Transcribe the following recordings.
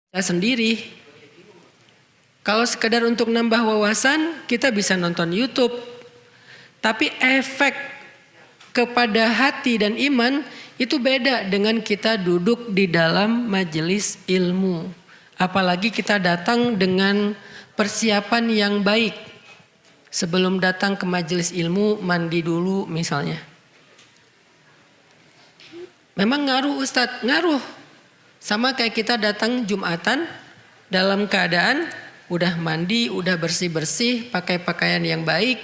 Saya sendiri. Kalau sekedar untuk nambah wawasan, kita bisa nonton YouTube. Tapi efek kepada hati dan iman itu beda dengan kita duduk di dalam majelis ilmu. Apalagi kita datang dengan persiapan yang baik. Sebelum datang ke majelis ilmu, mandi dulu misalnya. Memang ngaruh Ustadz, ngaruh. Sama kayak kita datang Jumatan dalam keadaan udah mandi, udah bersih-bersih, pakai pakaian yang baik.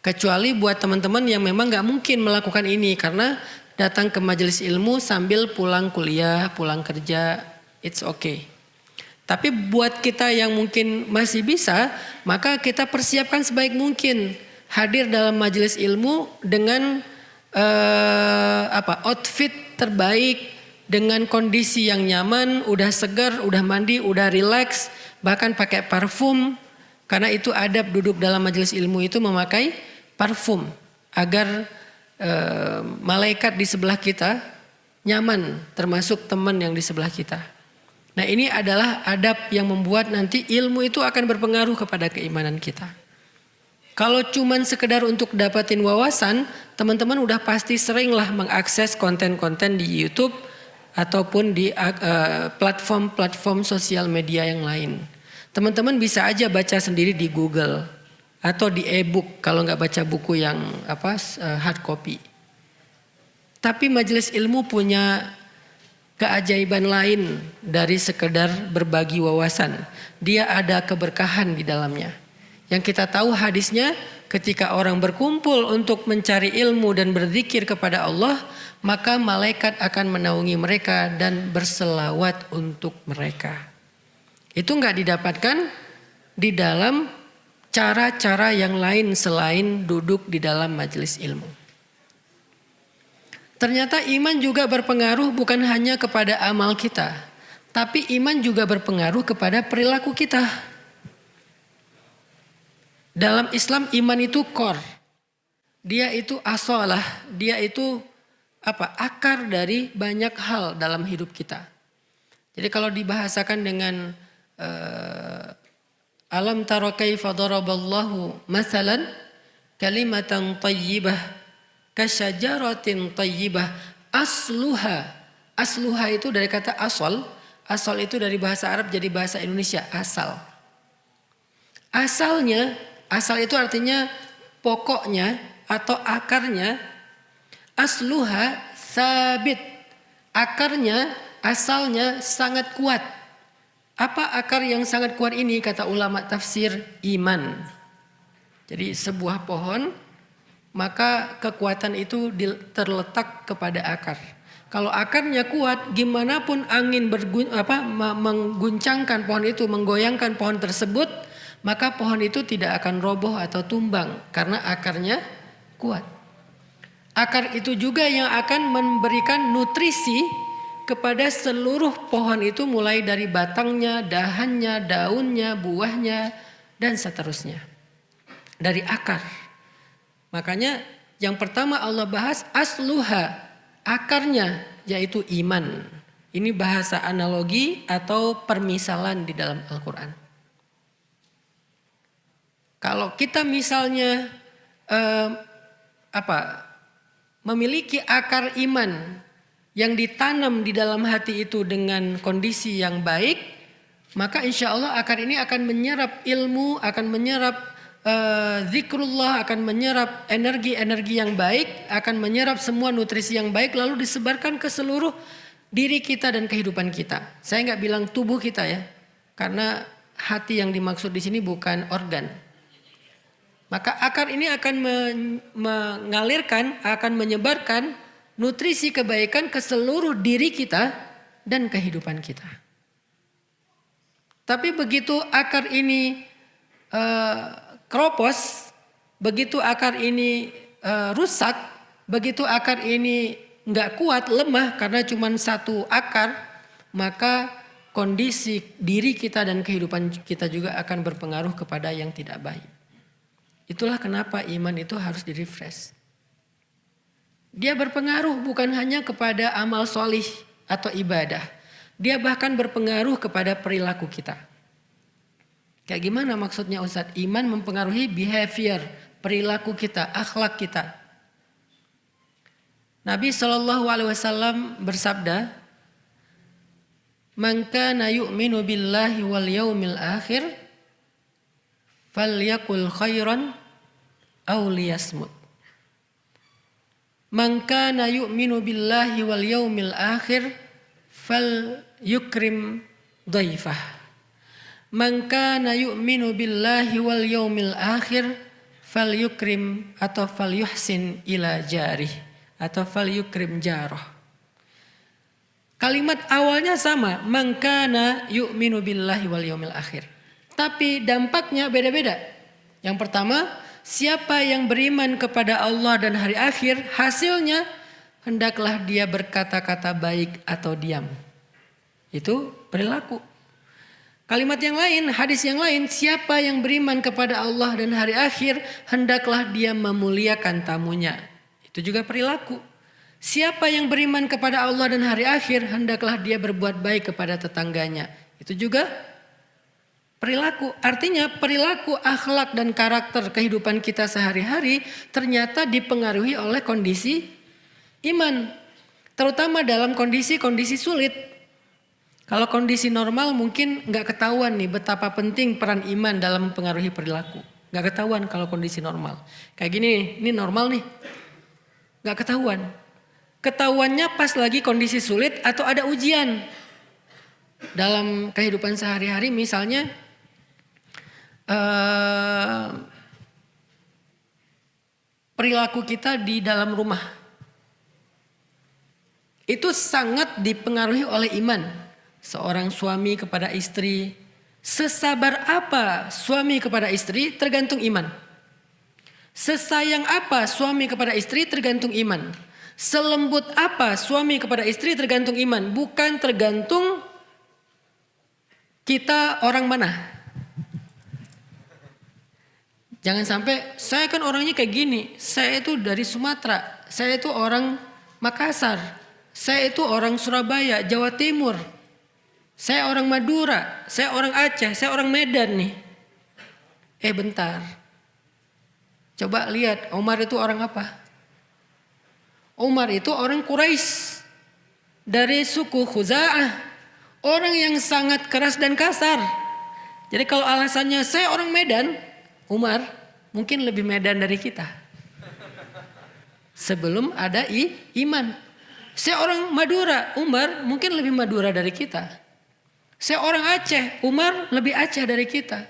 Kecuali buat teman-teman yang memang gak mungkin melakukan ini karena datang ke majelis ilmu sambil pulang kuliah, pulang kerja, it's okay. Tapi buat kita yang mungkin masih bisa, maka kita persiapkan sebaik mungkin hadir dalam majelis ilmu dengan outfit terbaik, dengan kondisi yang nyaman, udah segar, udah mandi, udah relax, bahkan pakai parfum. Karena itu adab duduk dalam majelis ilmu itu memakai parfum agar malaikat di sebelah kita nyaman, termasuk teman yang di sebelah kita. Nah, ini adalah adab yang membuat nanti ilmu itu akan berpengaruh kepada keimanan kita. Kalau cuman sekedar untuk dapatin wawasan, teman-teman udah pasti seringlah mengakses konten-konten di YouTube ataupun di platform-platform sosial media yang lain. Teman-teman bisa aja baca sendiri di Google atau di e-book kalau nggak baca buku yang hard copy. Tapi majelis ilmu punya keajaiban lain dari sekedar berbagi wawasan. Dia ada keberkahan di dalamnya. Yang kita tahu hadisnya, ketika orang berkumpul untuk mencari ilmu dan berzikir kepada Allah, maka malaikat akan menaungi mereka dan berselawat untuk mereka. Itu nggak didapatkan di dalam cara-cara yang lain selain duduk di dalam majelis ilmu. Ternyata iman juga berpengaruh bukan hanya kepada amal kita, tapi iman juga berpengaruh kepada perilaku kita. Dalam Islam iman itu core. Dia itu asalah, dia itu akar dari banyak hal dalam hidup kita. Jadi kalau dibahasakan dengan alam tara kaifa daraballahu masalan kalimatan thayyibah kasyajaratin thayyibah asluha. Asluha itu dari kata asal. Asal itu dari bahasa Arab jadi bahasa Indonesia, asal. Asalnya, asal itu artinya pokoknya atau akarnya. Asluha sabit. Akarnya, asalnya sangat kuat. Apa akar yang sangat kuat ini? Kata ulama tafsir, iman. Jadi sebuah pohon, maka kekuatan itu terletak kepada akar. Kalau akarnya kuat, gimana pun angin mengguncangkan pohon itu, menggoyangkan pohon tersebut, maka pohon itu tidak akan roboh atau tumbang karena akarnya kuat. Akar itu juga yang akan memberikan nutrisi kepada seluruh pohon itu, mulai dari batangnya, dahannya, daunnya, buahnya, dan seterusnya. Dari akar. Makanya yang pertama Allah bahas asluha, akarnya, yaitu iman. Ini bahasa analogi atau permisalan di dalam Al-Quran. Kalau kita misalnya memiliki akar iman yang ditanam di dalam hati itu dengan kondisi yang baik, maka insya Allah akar ini akan menyerap ilmu, akan menyerap zikrullah, akan menyerap energi-energi yang baik, akan menyerap semua nutrisi yang baik, lalu disebarkan ke seluruh diri kita dan kehidupan kita. Saya nggak bilang tubuh kita ya, karena hati yang dimaksud di sini bukan organ. Maka akar ini akan mengalirkan, akan menyebarkan nutrisi kebaikan ke seluruh diri kita dan kehidupan kita. Tapi begitu akar ini keropos, begitu akar ini rusak, begitu akar ini nggak kuat, lemah karena cuma satu akar, maka kondisi diri kita dan kehidupan kita juga akan berpengaruh kepada yang tidak baik. Itulah kenapa iman itu harus di-refresh. Dia berpengaruh bukan hanya kepada amal solih atau ibadah, Dia bahkan berpengaruh kepada perilaku kita. Kayak gimana maksudnya Ustadz? Iman mempengaruhi behavior, perilaku kita, akhlak kita. Nabi SAW bersabda, "Man kana yu'minu billahi wal yaumil akhir falyakul khairan aw liyasmut." Man kana yu'minu billahi wal yaumil akhir fal yukrim dhaifah. Man kana yu'minu billahi wal yaumil akhir fal yukrim atau fal yuhsin ila jarih atau fal yukrim jarah. Kalimat awalnya sama, man kana yu'minu billahi wal yaumil akhir. Tapi dampaknya beda-beda. Yang pertama, siapa yang beriman kepada Allah dan hari akhir, hasilnya hendaklah dia berkata-kata baik atau diam. Itu perilaku. Kalimat yang lain, hadis yang lain, siapa yang beriman kepada Allah dan hari akhir, hendaklah dia memuliakan tamunya. Itu juga perilaku. Siapa yang beriman kepada Allah dan hari akhir, hendaklah dia berbuat baik kepada tetangganya. Itu juga perilaku. Artinya perilaku, akhlak dan karakter kehidupan kita sehari-hari ternyata dipengaruhi oleh kondisi iman, terutama dalam kondisi-kondisi sulit. Kalau kondisi normal mungkin nggak ketahuan nih betapa penting peran iman dalam mempengaruhi perilaku. Nggak ketahuan kalau kondisi normal. Kayak gini, ini normal nih. Nggak ketahuan. Ketahuannya pas lagi kondisi sulit atau ada ujian. Dalam kehidupan sehari-hari misalnya perilaku kita di dalam rumah. Itu sangat dipengaruhi oleh iman. Seorang suami kepada istri, sesabar apa suami kepada istri tergantung iman. Sesayang apa suami kepada istri tergantung iman. Selembut apa suami kepada istri tergantung iman. Bukan tergantung kita orang mana. Jangan sampai saya kan orangnya kayak gini. Saya itu dari Sumatera. Saya itu orang Makassar. Saya itu orang Surabaya, Jawa Timur. Saya orang Madura, saya orang Aceh, saya orang Medan nih. Bentar. Coba lihat, Umar itu orang apa? Umar itu orang Quraisy. Dari suku Khuza'ah. Orang yang sangat keras dan kasar. Jadi kalau alasannya saya orang Medan, Umar mungkin lebih Medan dari kita. Sebelum ada iman. Saya orang Madura, Umar mungkin lebih Madura dari kita. Saya orang Aceh, Umar lebih Aceh dari kita.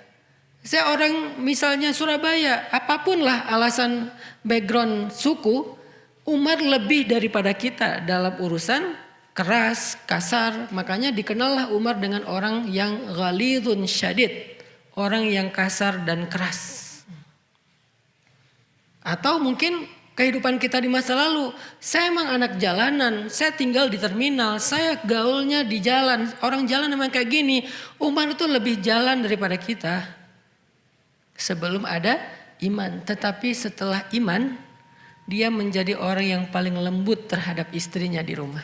Saya orang misalnya Surabaya, apapun lah alasan background suku, Umar lebih daripada kita dalam urusan keras, kasar. Makanya dikenallah Umar dengan orang yang ghalidun syadid, orang yang kasar dan keras. Atau mungkin kehidupan kita di masa lalu, saya emang anak jalanan, saya tinggal di terminal, saya gaulnya di jalan, orang jalan emang kayak gini. Umar itu lebih jalan daripada kita sebelum ada iman. Tetapi setelah iman, dia menjadi orang yang paling lembut terhadap istrinya di rumah.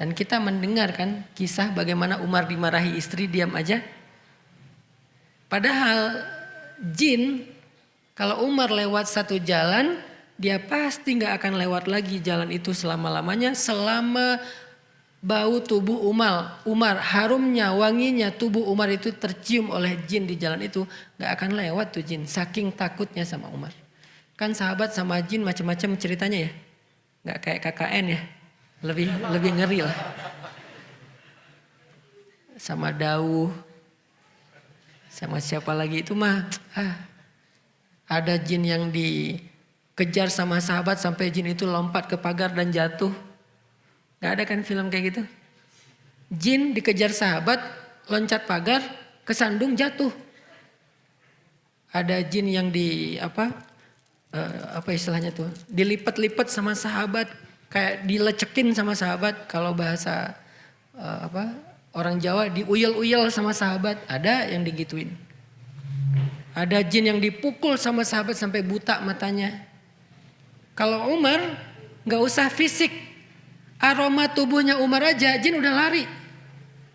Dan kita mendengar kan kisah bagaimana Umar dimarahi istri diam aja. Padahal jin, kalau Umar lewat satu jalan, dia pasti gak akan lewat lagi jalan itu selama-lamanya. Selama bau tubuh Umar, harumnya, wanginya tubuh Umar itu tercium oleh jin di jalan itu, gak akan lewat tuh jin. Saking takutnya sama Umar. Kan sahabat sama jin macam-macam ceritanya ya. Gak kayak KKN ya. Lebih ngeri lah. Sama Dauh. Sama siapa lagi itu mah. Ada jin yang dikejar sama sahabat sampai jin itu lompat ke pagar dan jatuh. Gak ada kan film kayak gitu? Jin dikejar sahabat, loncat pagar, kesandung jatuh. Ada jin yang apa istilahnya tuh? Dilipat-lipat sama sahabat, kayak dilecekin sama sahabat. Kalau bahasa orang Jawa diuyel-uyel sama sahabat, ada yang digituin. Ada jin yang dipukul sama sahabat sampai buta matanya. Kalau Umar gak usah fisik. Aroma tubuhnya Umar aja jin udah lari.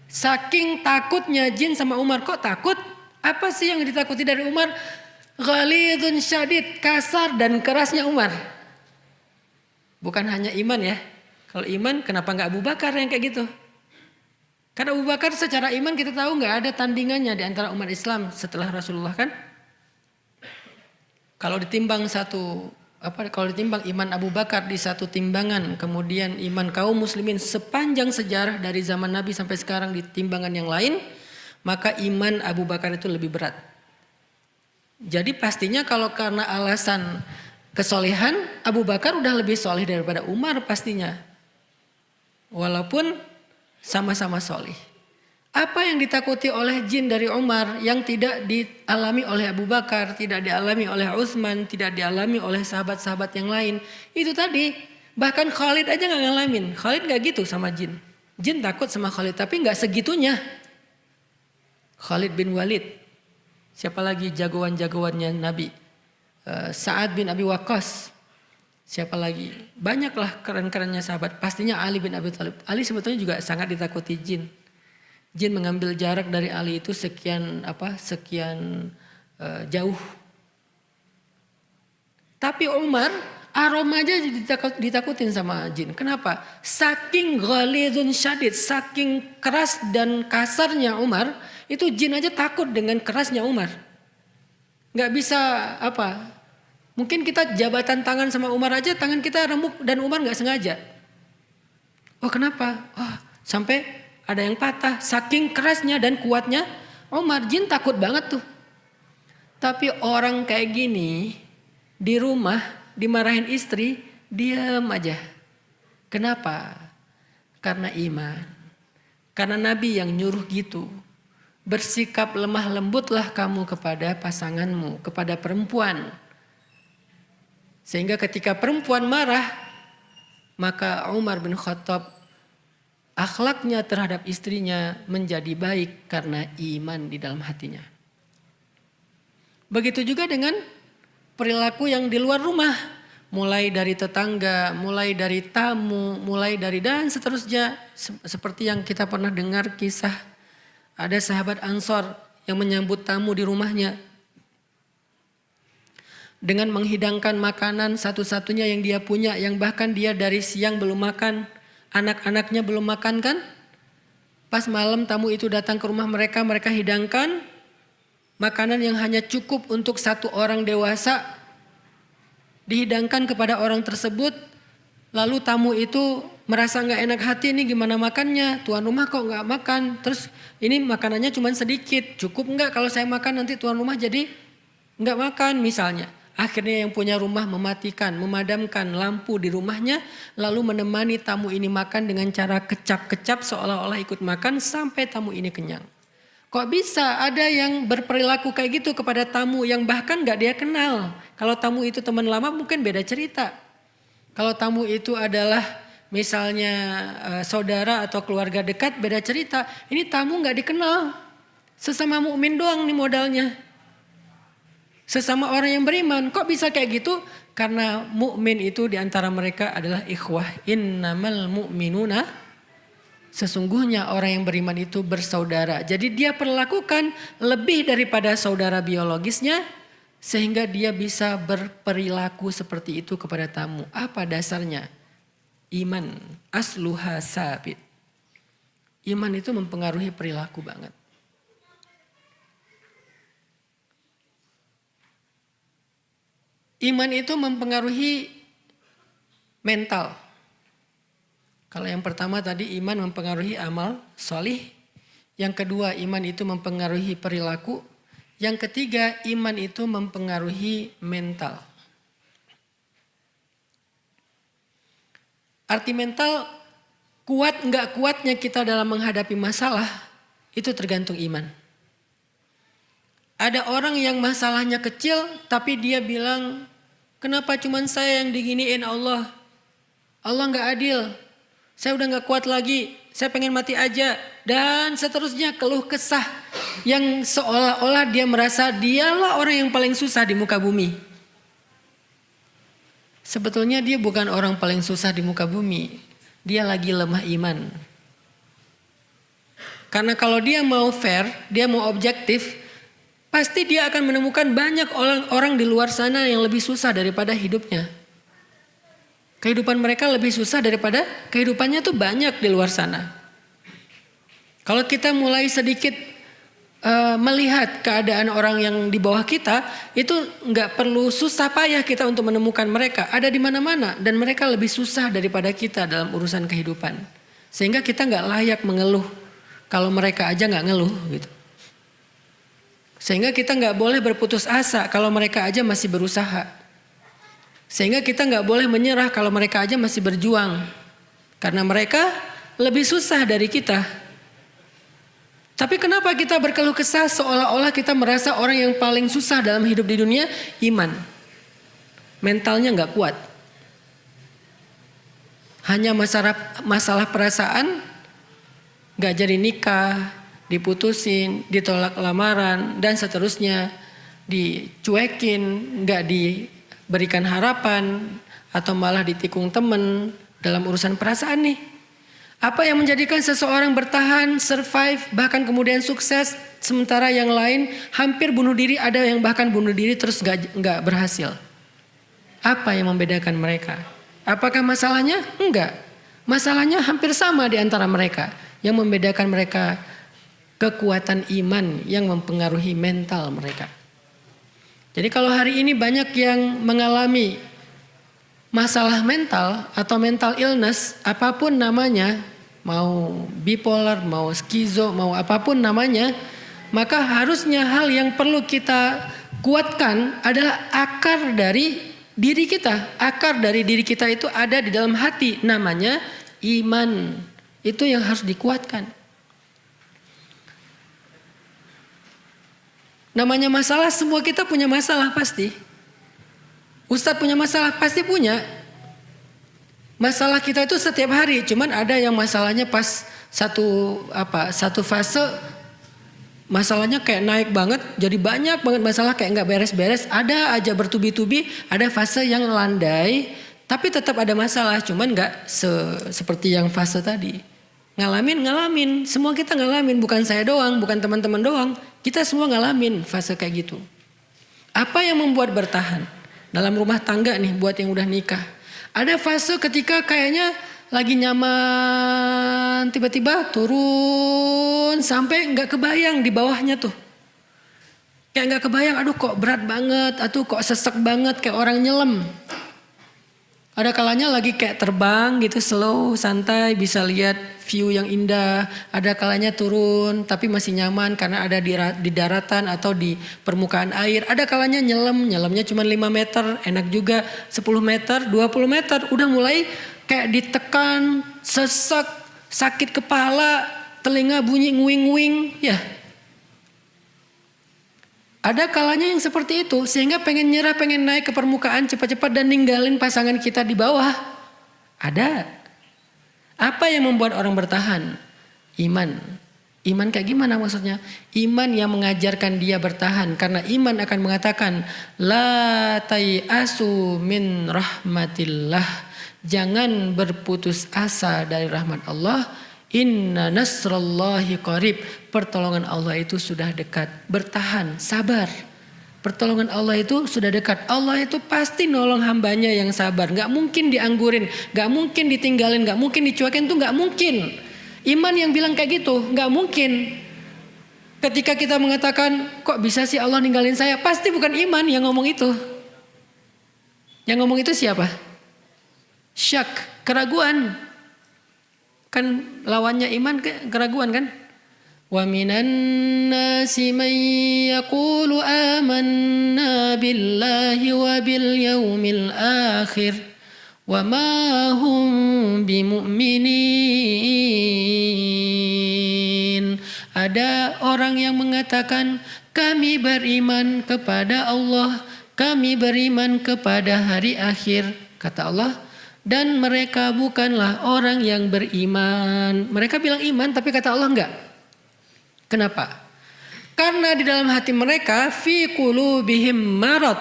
Saking takutnya jin sama Umar. Kok takut? Apa sih yang ditakuti dari Umar? Ghalidun syadid, kasar dan kerasnya Umar. Bukan hanya iman ya. Kalau iman kenapa nggak Abu Bakar yang kayak gitu? Karena Abu Bakar secara iman kita tahu nggak ada tandingannya di antara umat Islam setelah Rasulullah kan. Kalau ditimbang kalau ditimbang iman Abu Bakar di satu timbangan, kemudian iman kaum muslimin sepanjang sejarah dari zaman Nabi sampai sekarang di timbangan yang lain, maka iman Abu Bakar itu lebih berat. Jadi pastinya kalau karena alasan kesolehan, Abu Bakar udah lebih soleh daripada Umar pastinya. Walaupun sama-sama soleh. Apa yang ditakuti oleh jin dari Umar yang tidak dialami oleh Abu Bakar, tidak dialami oleh Utsman, tidak dialami oleh sahabat-sahabat yang lain. Itu tadi, bahkan Khalid aja gak ngalamin. Khalid gak gitu sama jin. Jin takut sama Khalid, tapi gak segitunya. Khalid bin Walid. Siapa lagi jagoan-jagoannya Nabi? Sa'ad bin Abi Waqqas. Siapa lagi? Banyaklah keren-kerennya sahabat. Pastinya Ali bin Abi Thalib. Ali sebetulnya juga sangat ditakuti jin. Jin mengambil jarak dari Ali itu sekian jauh. Tapi Umar aroma aja ditakutin sama jin. Kenapa? Saking ghalidun syadid, saking keras dan kasarnya Umar, itu jin aja takut dengan kerasnya Umar. Gak bisa mungkin kita jabatan tangan sama Umar aja, tangan kita remuk dan Umar gak sengaja. Oh kenapa? Sampai ada yang patah, saking kerasnya dan kuatnya Umar. Jin takut banget tuh. Tapi orang kayak gini di rumah dimarahin istri, diam aja. Kenapa? Karena iman. Karena Nabi yang nyuruh gitu. Bersikap lemah lembutlah kamu kepada pasanganmu, kepada perempuan. Sehingga ketika perempuan marah, maka Umar bin Khattab akhlaknya terhadap istrinya menjadi baik karena iman di dalam hatinya. Begitu juga dengan perilaku yang di luar rumah. Mulai dari tetangga, mulai dari tamu, mulai dari dan seterusnya. Seperti yang kita pernah dengar kisah. Ada sahabat Ansor yang menyambut tamu di rumahnya. Dengan menghidangkan makanan satu-satunya yang dia punya. Yang bahkan dia dari siang belum makan. Anak-anaknya belum makan kan? Pas malam tamu itu datang ke rumah mereka, mereka hidangkan makanan yang hanya cukup untuk satu orang dewasa. Dihidangkan kepada orang tersebut, lalu tamu itu merasa gak enak hati, ini gimana makannya? Tuan rumah kok gak makan? Terus ini makanannya cuma sedikit, cukup gak kalau saya makan nanti tuan rumah jadi gak makan misalnya. Akhirnya yang punya rumah mematikan, memadamkan lampu di rumahnya. Lalu menemani tamu ini makan dengan cara kecap-kecap seolah-olah ikut makan sampai tamu ini kenyang. Kok bisa ada yang berperilaku kayak gitu kepada tamu yang bahkan gak dia kenal. Kalau tamu itu teman lama mungkin beda cerita. Kalau tamu itu adalah misalnya saudara atau keluarga dekat beda cerita. Ini tamu gak dikenal. Sesama mukmin doang nih modalnya. Sesama orang yang beriman, kok bisa kayak gitu? Karena mukmin itu diantara mereka adalah ikhwah. Innamal mu'minuna, sesungguhnya orang yang beriman itu bersaudara. Jadi dia perlakukan lebih daripada saudara biologisnya, sehingga dia bisa berperilaku seperti itu kepada tamu. Apa dasarnya? Iman, asluha sabit. Iman itu mempengaruhi perilaku banget. Iman itu mempengaruhi mental. Kalau yang pertama tadi iman mempengaruhi amal solih. Yang kedua iman itu mempengaruhi perilaku. Yang ketiga iman itu mempengaruhi mental. Arti mental, kuat enggak kuatnya kita dalam menghadapi masalah itu tergantung iman. Ada orang yang masalahnya kecil tapi dia bilang, kenapa cuman saya yang diginiin Allah? Allah gak adil, saya udah gak kuat lagi, saya pengen mati aja. Dan seterusnya keluh kesah yang seolah-olah dia merasa dialah orang yang paling susah di muka bumi. Sebetulnya dia bukan orang paling susah di muka bumi. dia lagi lemah iman. Karena kalau dia mau fair, dia mau objektif, pasti dia akan menemukan banyak orang di luar sana yang lebih susah daripada hidupnya. Kehidupan mereka lebih susah daripada kehidupannya tuh banyak di luar sana. Kalau kita mulai sedikit melihat keadaan orang yang di bawah kita, itu nggak perlu susah payah kita untuk menemukan mereka. Ada di mana-mana dan mereka lebih susah daripada kita dalam urusan kehidupan. Sehingga kita nggak layak mengeluh kalau mereka aja nggak ngeluh gitu. Sehingga kita nggak boleh berputus asa kalau mereka aja masih berusaha. Sehingga kita nggak boleh menyerah kalau mereka aja masih berjuang. Karena mereka lebih susah dari kita. Tapi kenapa kita berkeluh kesah seolah-olah kita merasa orang yang paling susah dalam hidup di dunia? Iman. Mentalnya nggak kuat. Hanya masalah perasaan, nggak jadi nikah, diputusin, ditolak lamaran, dan seterusnya. Dicuekin, nggak diberikan harapan, atau malah ditikung temen dalam urusan perasaan nih. Apa yang menjadikan seseorang bertahan, survive, bahkan kemudian sukses, sementara yang lain hampir bunuh diri, ada yang bahkan bunuh diri terus nggak berhasil. Apa yang membedakan mereka? Apakah masalahnya? Enggak. Masalahnya hampir sama di antara mereka. Yang membedakan mereka kekuatan iman yang mempengaruhi mental mereka. Jadi kalau hari ini banyak yang mengalami masalah mental atau mental illness, apapun namanya, mau bipolar, mau skizo, mau apapun namanya, maka harusnya hal yang perlu kita kuatkan adalah akar dari diri kita. Akar dari diri kita itu ada di dalam hati, namanya iman. Itu yang harus dikuatkan. Namanya masalah, semua kita punya masalah pasti. Ustadz punya masalah, pasti punya. Masalah kita itu setiap hari, cuman ada yang masalahnya pas satu fase masalahnya kayak naik banget, jadi banyak banget masalah kayak nggak beres-beres. Ada aja bertubi-tubi, ada fase yang landai, tapi tetap ada masalah, cuman nggak seperti yang fase tadi. Ngalamin, semua kita ngalamin, bukan saya doang, bukan teman-teman doang, kita semua ngalamin fase kayak gitu. Apa yang membuat bertahan? Dalam rumah tangga nih buat yang udah nikah. Ada fase ketika kayaknya lagi nyaman, tiba-tiba turun sampai nggak kebayang di bawahnya tuh. Kayak nggak kebayang, aduh kok berat banget, aduh kok sesek banget kayak orang nyelam. Ada kalanya lagi kayak terbang gitu, slow, santai, bisa lihat view yang indah. Ada kalanya turun tapi masih nyaman karena ada di daratan atau di permukaan air. Ada kalanya nyelamnya cuma 5 meter, enak juga. 10 meter, 20 meter, udah mulai kayak ditekan, sesek, sakit kepala, telinga bunyi nguing-nguing, ya. Ada kalanya yang seperti itu, sehingga pengen nyerah, pengen naik ke permukaan cepat-cepat dan ninggalin pasangan kita di bawah. Ada. Apa yang membuat orang bertahan? Iman. Iman kayak gimana maksudnya? Iman yang mengajarkan dia bertahan. Karena iman akan mengatakan, la tayasu min rahmatillah. Jangan berputus asa dari rahmat Allah. Inna nasrallahi qarib. Pertolongan Allah itu sudah dekat. Bertahan, sabar. Pertolongan Allah itu sudah dekat. Allah itu pasti nolong hambanya yang sabar. Gak mungkin dianggurin, gak mungkin ditinggalin, gak mungkin dicuekin, itu gak mungkin. Iman yang bilang kayak gitu, gak mungkin. Ketika kita mengatakan, kok bisa sih Allah ninggalin saya? Pasti bukan iman yang ngomong itu. Yang ngomong itu siapa? Syak, keraguan. Kan lawannya iman keraguan kan? Wa minan nasi man yaqulu amanna billahi wa bil yaumil akhir wa ma hum bimu'minin. Ada orang yang mengatakan kami beriman kepada Allah, kami beriman kepada hari akhir, kata Allah. Dan mereka bukanlah orang yang beriman. Mereka bilang iman tapi kata Allah enggak. Kenapa? Karena di dalam hati mereka fi qulubihim marad.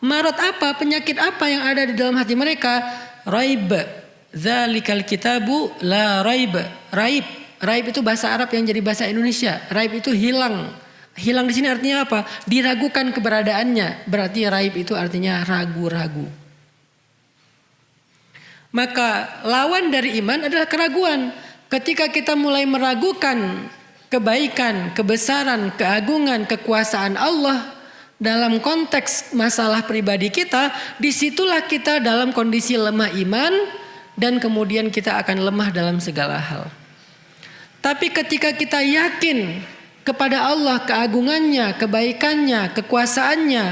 Marad apa? Penyakit apa yang ada di dalam hati mereka? Raib. Dzalikal kitabu la raib. Raib. Raib itu bahasa Arab yang jadi bahasa Indonesia. Raib itu hilang. Hilang di sini artinya apa? Diragukan keberadaannya. Berarti raib itu artinya ragu-ragu. Maka lawan dari iman adalah keraguan. Ketika kita mulai meragukan kebaikan, kebesaran, keagungan, kekuasaan Allah dalam konteks masalah pribadi kita, disitulah kita dalam kondisi lemah iman dan kemudian kita akan lemah dalam segala hal. Tapi ketika kita yakin kepada Allah, keagungannya, kebaikannya, kekuasaannya,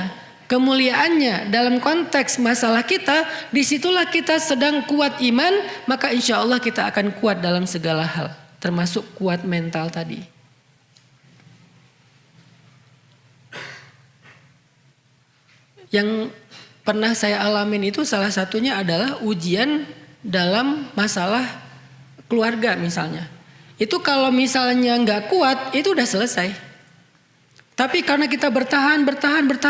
kemuliaannya dalam konteks masalah kita, disitulah kita sedang kuat iman, maka insya Allah kita akan kuat dalam segala hal, termasuk kuat mental tadi. Yang pernah saya alamin itu salah satunya adalah ujian dalam masalah keluarga misalnya. Itu kalau misalnya nggak kuat, itu udah selesai. Tapi karena kita bertahan,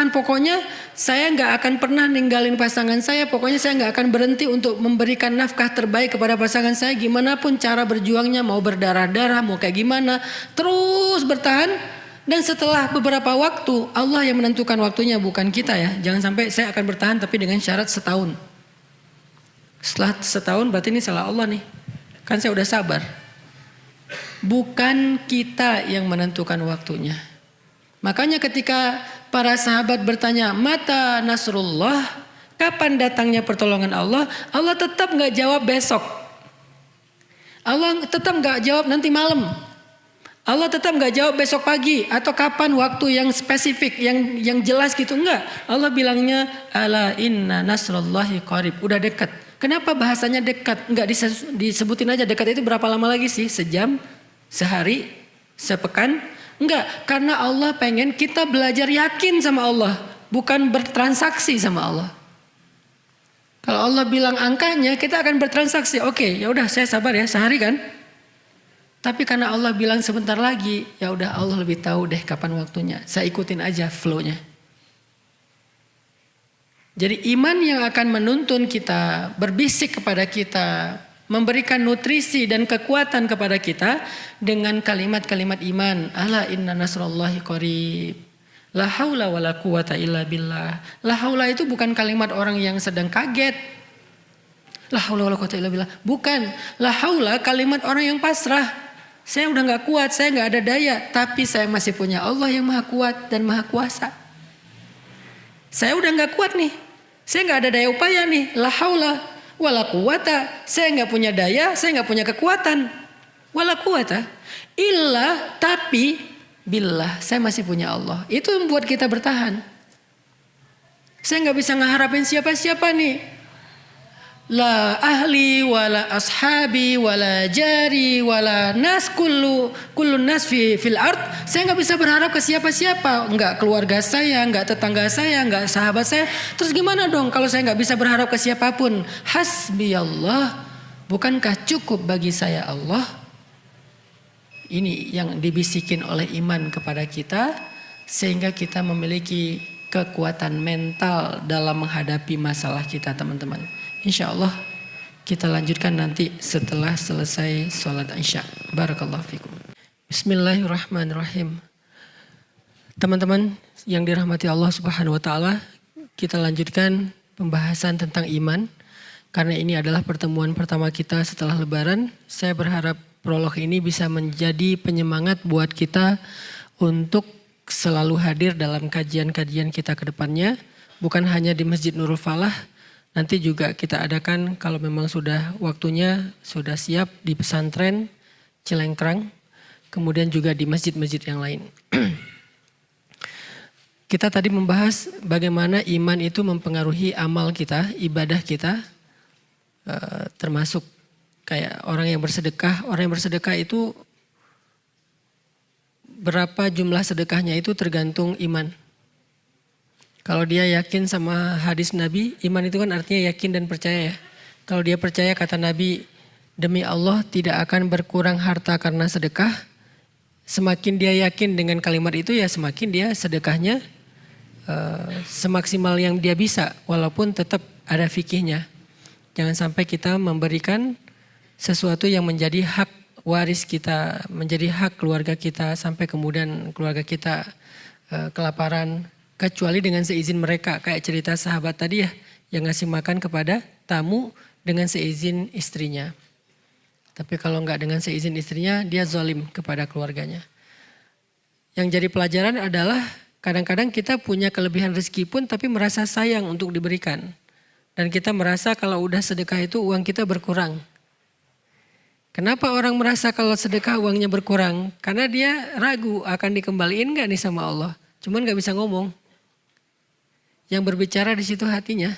pokoknya saya nggak akan pernah ninggalin pasangan saya. Pokoknya saya nggak akan berhenti untuk memberikan nafkah terbaik kepada pasangan saya. Gimana pun cara berjuangnya, mau berdarah-darah, mau kayak gimana. Terus bertahan. Dan setelah beberapa waktu, Allah yang menentukan waktunya, bukan kita ya. Jangan sampai saya akan bertahan tapi dengan syarat setahun. Setelah setahun berarti ini salah Allah nih. Kan saya udah sabar. Bukan kita yang menentukan waktunya. Makanya ketika para sahabat bertanya, mata nasrullah, kapan datangnya pertolongan Allah? Allah tetap gak jawab besok. Allah tetap gak jawab nanti malam. Allah tetap gak jawab besok pagi atau kapan waktu yang spesifik, yang jelas gitu. Enggak. Allah bilangnya, ala inna nasrullahi qarib. Udah dekat. Kenapa bahasanya dekat? Enggak disebutin aja dekat itu berapa lama lagi sih? Sejam? Sehari? Sepekan? Enggak, karena Allah pengen kita belajar yakin sama Allah, bukan bertransaksi sama Allah. Kalau Allah bilang angkanya, kita akan bertransaksi. Oke, ya udah saya sabar ya, sehari kan. Tapi karena Allah bilang sebentar lagi, ya udah Allah lebih tahu deh kapan waktunya. Saya ikutin aja flow-nya. Jadi iman yang akan menuntun kita, berbisik kepada kita, memberikan nutrisi dan kekuatan kepada kita dengan kalimat-kalimat iman. Ala inna nasrullahi qarib. La haula wala quwata illa billah. La haula itu bukan kalimat orang yang sedang kaget. La haula wala quwata illa billah. Bukan. La haula kalimat orang yang pasrah. Saya udah gak kuat, saya gak ada daya. Tapi saya masih punya Allah yang maha kuat dan maha kuasa. Saya udah gak kuat nih. Saya gak ada daya upaya nih. La haula wala quwata, saya nggak punya daya, saya nggak punya kekuatan. Wala quwata, illa tapi billah, saya masih punya Allah. Itu yang membuat kita bertahan. Saya nggak bisa ngeharapin siapa-siapa nih. La ahli, wala ashabi, wala jari, wala nas kullun nas fil ard. Saya nggak bisa berharap ke siapa-siapa. Nggak keluarga saya, nggak tetangga saya, nggak sahabat saya. Terus gimana dong kalau saya nggak bisa berharap ke siapapun? Hasbi Allah. Bukankah cukup bagi saya Allah? Ini yang dibisikin oleh iman kepada kita. Sehingga kita memiliki kekuatan mental dalam menghadapi masalah kita, teman-teman. Insya Allah kita lanjutkan nanti setelah selesai sholat isya. Barakallahu fikum. Bismillahirrahmanirrahim. Teman-teman yang dirahmati Allah Subhanahu wa taala, kita lanjutkan pembahasan tentang iman. Karena ini adalah pertemuan pertama kita setelah Lebaran, saya berharap prolog ini bisa menjadi penyemangat buat kita untuk selalu hadir dalam kajian-kajian kita ke depannya, bukan hanya di Masjid Nurul Falah. Nanti juga kita adakan kalau memang sudah waktunya, sudah siap di pesantren Cilengkrang, kemudian juga di masjid-masjid yang lain. Kita tadi membahas bagaimana iman itu mempengaruhi amal kita, ibadah kita, termasuk kayak orang yang bersedekah. Orang yang bersedekah itu berapa jumlah sedekahnya itu tergantung iman. Kalau dia yakin sama hadis Nabi, iman itu kan artinya yakin dan percaya ya. Kalau dia percaya kata Nabi, demi Allah tidak akan berkurang harta karena sedekah. Semakin dia yakin dengan kalimat itu ya semakin dia sedekahnya semaksimal yang dia bisa. Walaupun tetap ada fikihnya. Jangan sampai kita memberikan sesuatu yang menjadi hak waris kita, menjadi hak keluarga kita, sampai kemudian keluarga kita kelaparan, kecuali dengan seizin mereka. Kayak cerita sahabat tadi ya, yang ngasih makan kepada tamu dengan seizin istrinya. Tapi kalau enggak dengan seizin istrinya, dia zalim kepada keluarganya. Yang jadi pelajaran adalah kadang-kadang kita punya kelebihan rezeki pun tapi merasa sayang untuk diberikan. Dan kita merasa kalau udah sedekah itu uang kita berkurang. Kenapa orang merasa kalau sedekah uangnya berkurang? Karena dia ragu akan dikembaliin gak nih sama Allah. Cuman gak bisa ngomong. Yang berbicara di situ hatinya.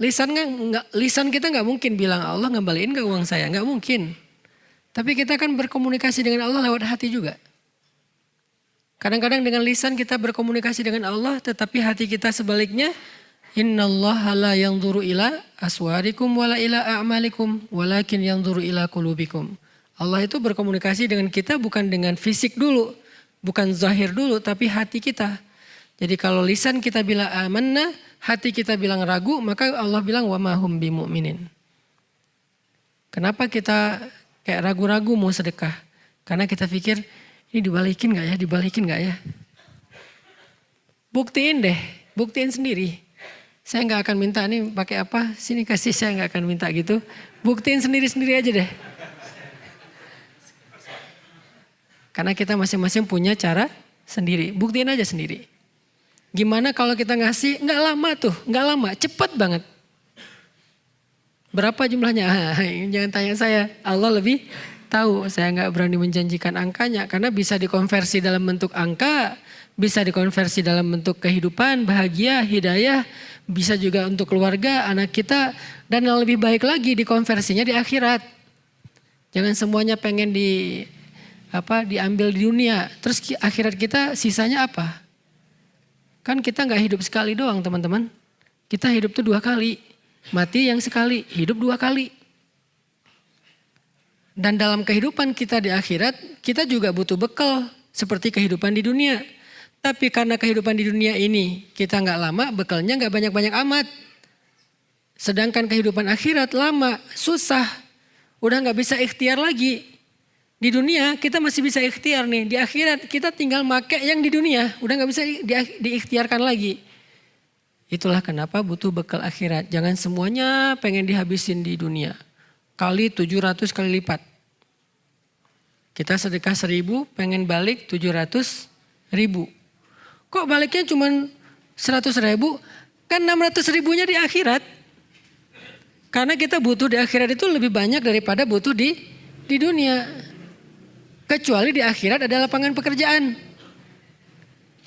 Lisan kita gak mungkin bilang Allah ngembaliin gak uang saya. Gak mungkin. Tapi kita kan berkomunikasi dengan Allah lewat hati juga. Kadang-kadang dengan lisan kita berkomunikasi dengan Allah. Tetapi hati kita sebaliknya. Innallaha la yanzuru ila aswarikum wala ila a'malikum walakin yanzuru ila qulubikum. Allah itu berkomunikasi dengan kita bukan dengan fisik dulu, bukan zahir dulu, tapi hati kita. Jadi kalau lisan kita bilang amanna, hati kita bilang ragu, maka Allah bilang wa ma hum bimu'minin. Kenapa kita kayak ragu-ragu mau sedekah? Karena kita pikir ini dibalikin gak ya, dibalikin gak ya? Buktiin deh, buktiin sendiri. Saya nggak akan minta nih pakai apa, sini kasih, saya nggak akan minta gitu. Buktiin sendiri-sendiri aja deh. Karena kita masing-masing punya cara sendiri, buktiin aja sendiri. Gimana kalau kita ngasih, nggak lama tuh, nggak lama, cepet banget. Berapa jumlahnya? Jangan tanya saya, Allah lebih tahu. Saya nggak berani menjanjikan angkanya, karena bisa dikonversi dalam bentuk angka, bisa dikonversi dalam bentuk kehidupan, bahagia, hidayah. Bisa juga untuk keluarga, anak kita, dan yang lebih baik lagi dikonversinya di akhirat. Jangan semuanya pengen diambil di dunia, terus akhirat kita sisanya apa? Kan kita nggak hidup sekali doang teman-teman. Kita hidup tuh 2 kali, mati yang sekali, hidup 2 kali. Dan dalam kehidupan kita di akhirat, kita juga butuh bekal seperti kehidupan di dunia. Tapi karena kehidupan di dunia ini kita nggak lama, bekalnya nggak banyak-banyak amat. Sedangkan kehidupan akhirat lama, susah. Udah nggak bisa ikhtiar lagi. Di dunia kita masih bisa ikhtiar nih. Di akhirat kita tinggal make yang di dunia. Udah nggak bisa diikhtiarkan lagi. Itulah kenapa butuh bekal akhirat. Jangan semuanya pengen dihabisin di dunia. Kali 700 kali lipat. Kita sedekah 1000 pengen balik 700.000. Kok baliknya cuma 100.000? Kan 600.000-nya di akhirat. Karena kita butuh di akhirat itu lebih banyak daripada butuh di dunia. Kecuali di akhirat ada lapangan pekerjaan.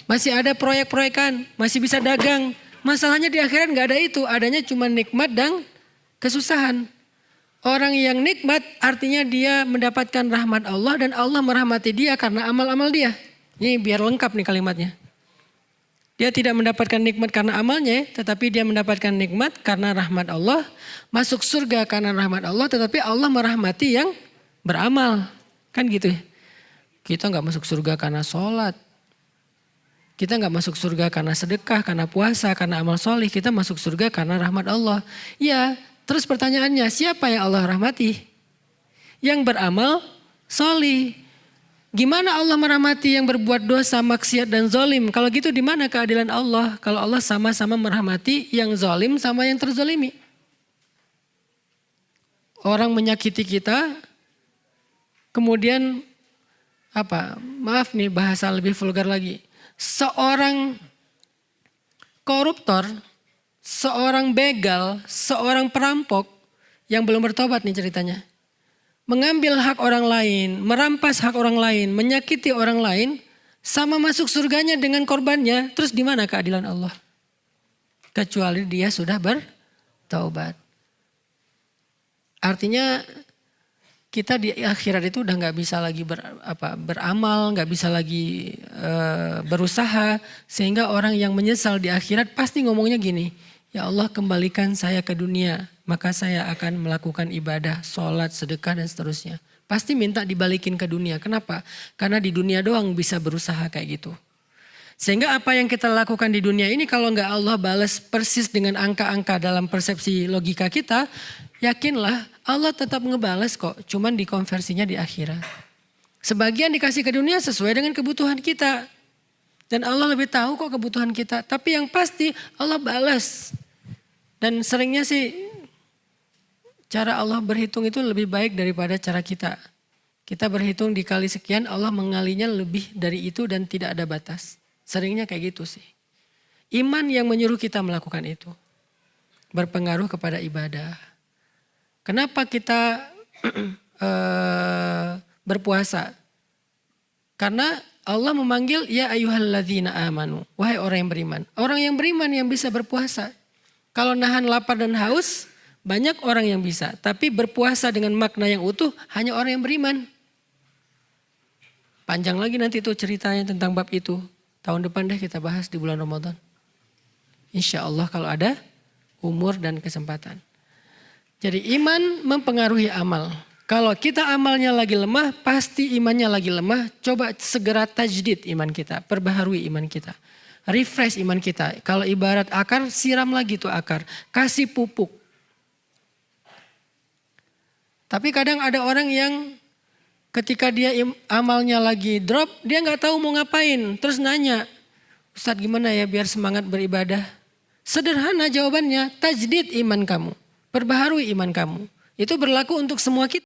Masih ada proyek-proyekan, masih bisa dagang. Masalahnya di akhirat gak ada itu, adanya cuma nikmat dan kesusahan. Orang yang nikmat artinya dia mendapatkan rahmat Allah dan Allah merahmati dia karena amal-amal dia. Ini biar lengkap nih kalimatnya. Dia tidak mendapatkan nikmat karena amalnya, tetapi dia mendapatkan nikmat karena rahmat Allah. Masuk surga karena rahmat Allah, tetapi Allah merahmati yang beramal. Kan gitu ya. Kita gak masuk surga karena sholat. Kita gak masuk surga karena sedekah, karena puasa, karena amal solih. Kita masuk surga karena rahmat Allah. Ya, terus pertanyaannya, siapa yang Allah rahmati? Yang beramal solih. Gimana Allah merahmati yang berbuat dosa, maksiat dan zalim? Kalau gitu di mana keadilan Allah? Kalau Allah sama-sama merahmati yang zalim sama yang terzalimi. Orang menyakiti kita, kemudian maaf nih bahasa lebih vulgar lagi. Seorang koruptor, seorang begal, seorang perampok yang belum bertobat nih ceritanya. Mengambil hak orang lain, merampas hak orang lain, menyakiti orang lain, sama masuk surganya dengan korbannya, terus di mana keadilan Allah? Kecuali dia sudah bertaubat. Artinya kita di akhirat itu udah nggak bisa lagi beramal, nggak bisa lagi berusaha, sehingga orang yang menyesal di akhirat pasti ngomongnya gini, ya Allah kembalikan saya ke dunia. Maka saya akan melakukan ibadah, sholat, sedekah dan seterusnya. Pasti minta dibalikin ke dunia. Kenapa? Karena di dunia doang bisa berusaha kayak gitu. Sehingga apa yang kita lakukan di dunia ini kalau nggak Allah balas persis dengan angka-angka dalam persepsi logika kita, yakinlah Allah tetap ngebalas kok, cuman dikonversinya di akhirat. Sebagian dikasih ke dunia sesuai dengan kebutuhan kita. Dan Allah lebih tahu kok kebutuhan kita, tapi yang pasti Allah balas. Dan seringnya sih cara Allah berhitung itu lebih baik daripada cara kita. Kita berhitung dikali sekian, Allah mengalinya lebih dari itu dan tidak ada batas. Seringnya kayak gitu sih. Iman yang menyuruh kita melakukan itu. Berpengaruh kepada ibadah. Kenapa kita berpuasa? Karena Allah memanggil ya ayyuhalladzina amanu. Wahai orang yang beriman. Orang yang beriman yang bisa berpuasa. Kalau nahan lapar dan haus, banyak orang yang bisa. Tapi berpuasa dengan makna yang utuh hanya orang yang beriman. Panjang lagi nanti itu ceritanya tentang bab itu. Tahun depan deh kita bahas di bulan Ramadan. Insya Allah kalau ada umur dan kesempatan. Jadi iman mempengaruhi amal. Kalau kita amalnya lagi lemah, pasti imannya lagi lemah. Coba segera tajdid iman kita, perbaharui iman kita. Refresh iman kita. Kalau ibarat akar, siram lagi tuh akar. Kasih pupuk. Tapi kadang ada orang yang ketika dia amalnya lagi drop, dia nggak tahu mau ngapain. Terus nanya, Ustadz gimana ya biar semangat beribadah? Sederhana jawabannya, tajdid iman kamu. Perbaharui iman kamu. Itu berlaku untuk semua kita.